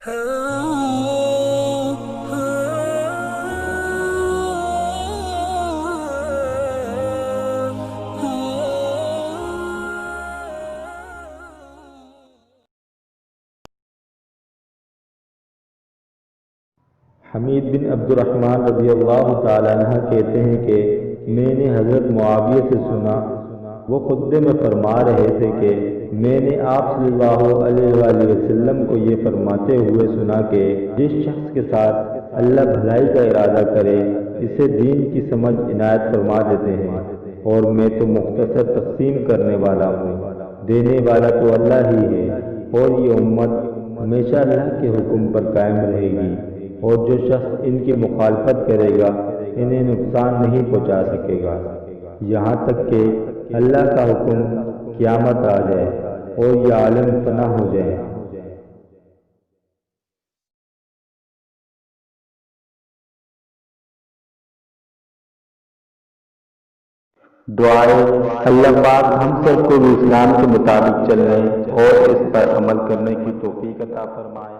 حمید بن عبد الرحمن رضی اللہ تعالیٰ عنہ کہتے ہیں کہ میں نے حضرت معاویہ سے سنا، وہ خطبے میں فرما رہے تھے کہ میں نے آپ صلی اللہ علیہ وآلہ وسلم کو یہ فرماتے ہوئے سنا کہ جس شخص کے ساتھ اللہ بھلائی کا ارادہ کرے اسے دین کی سمجھ عنایت فرما دیتے ہیں، اور میں تو مختصر تقسیم کرنے والا ہوں، دینے والا تو اللہ ہی ہے، اور یہ امت ہمیشہ اللہ کے حکم پر قائم رہے گی، اور جو شخص ان کی مخالفت کرے گا انہیں نقصان نہیں پہنچا سکے گا، یہاں تک کہ اللہ کا حکم قیامت آ جائے اور یہ عالم فنا ہو جائے۔ دعائیں اللہ پاک ہم سب کو بھی اسلام کے مطابق چلنے اور اس پر عمل کرنے کی توفیق عطا فرمائے۔